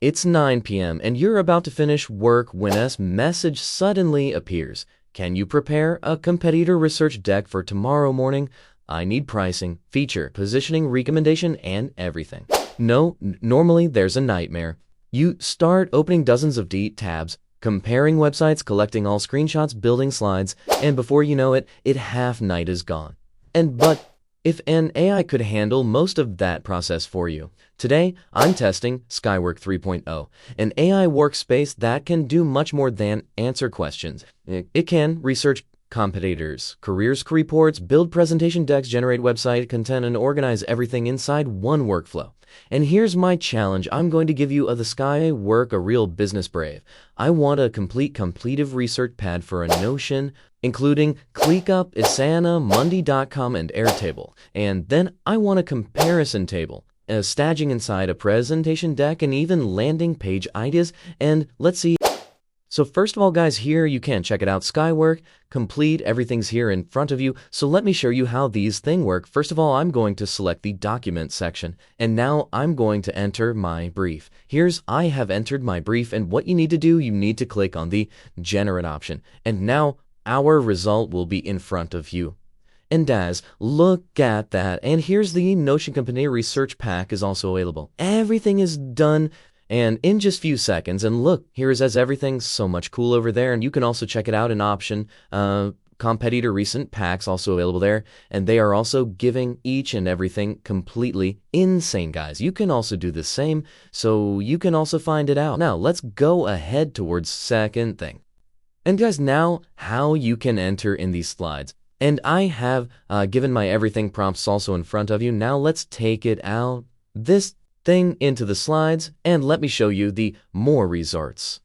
It's 9 p.m. and you're about to finish work when a message suddenly appears. Can you prepare a competitor research deck for tomorrow morning? I need pricing, feature, positioning, recommendation, and everything. No, normally there's a nightmare. You start opening dozens of tabs, comparing websites, collecting all screenshots, building slides, and before you know it, half night is gone. But if an AI could handle most of that process for you. Today, I'm testing Skywork 3.0, an AI workspace that can do much more than answer questions. It can research competitors, careers reports, build presentation decks, generate website content, and organize everything inside one workflow. And here's my challenge. I'm going to give you the Skywork, a real business brave. I want a completive research pad for a Notion, including ClickUp, Asana, Monday.com, and Airtable. And then I want a comparison table, staging inside a presentation deck, and even landing page ideas. And let's see. So first of all, guys, here you can check it out. Skywork, complete, everything's here in front of you. So let me show you how these things work. First of all, I'm going to select the document section, and now I'm going to enter my brief. I have entered my brief, and what you need to do, you need to click on the generate option. And now our result will be in front of you. And look at that. And here's the Notion Company Research Pack is also available. Everything is done. And in just few seconds, and look, here's everything so much cool over there, and you can also check it out in option, competitor recent packs also available there, and they are also giving each and everything completely insane, guys. You can also do the same, so you can also find it out. Now, let's go ahead towards second thing. And guys, now how you can enter in these slides. And I have given my everything prompts also in front of you. Now let's take it out. This thing into the slides, and let me show you the more results.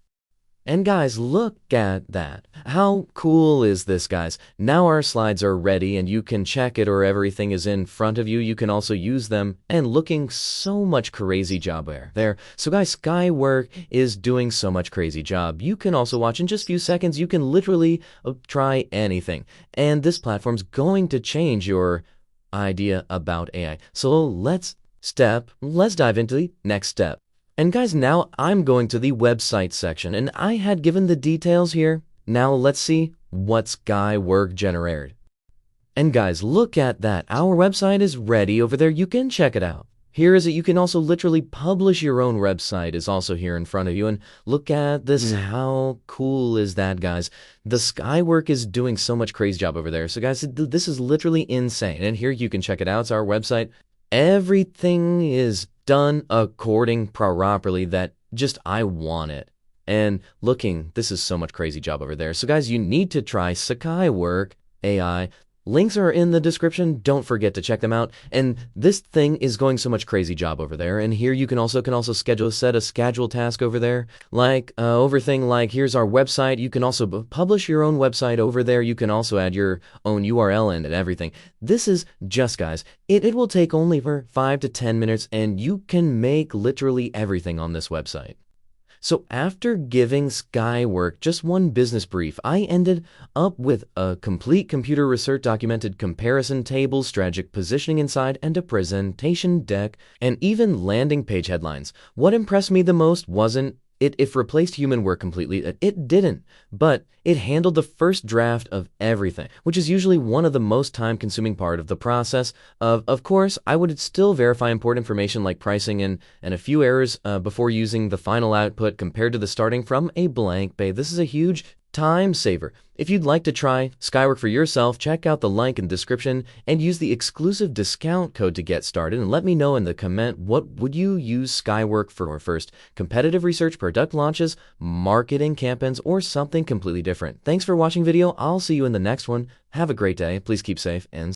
And guys, look at that. How cool is this, guys? Now our slides are ready, and you can check it or everything is in front of you. You can also use them, and looking so much crazy job there. So guys, Skywork is doing so much crazy job. You can also watch in just a few seconds. You can literally try anything, and this platform's going to change your idea about AI. So let's dive into the next step. And guys, now I'm going to the website section, and I had given the details here. Now let's see what Skywork generated. And guys, look at that. Our website is ready over there. You can check it out. Here is it. You can also literally publish your own website is also here in front of you. And look at this. How cool is that, guys? The Skywork is doing so much crazy job over there. So guys, this is literally insane. And here you can check it out. It's our website. Everything is done according properly that just I want it. And looking, this is so much crazy job over there. So guys, you need to try Skywork AI. Links are in the description. Don't forget to check them out. And this thing is going so much crazy job over there. And here you can also set a schedule task over there. Like here's our website. You can also publish your own website over there. You can also add your own URL and everything. This is just, guys, it will take only for 5 to 10 minutes, and you can make literally everything on this website. So after giving Skywork just one business brief, I ended up with a complete computer research documented comparison table, strategic positioning inside, and a presentation deck, and even landing page headlines. What impressed me the most wasn't it replaced human work completely. It didn't, but it handled the first draft of everything, which is usually one of the most time-consuming part of the process. Of course, I would still verify important information like pricing and a few errors before using the final output compared to the starting from a blank page. This is a huge time saver. If you'd like to try Skywork for yourself, check out the link in the description and use the exclusive discount code to get started, and let me know in the comment what would you use Skywork for first: competitive research, product launches, marketing campaigns, or something completely different. Thanks for watching video. I'll see you in the next one. Have a great day. Please keep safe and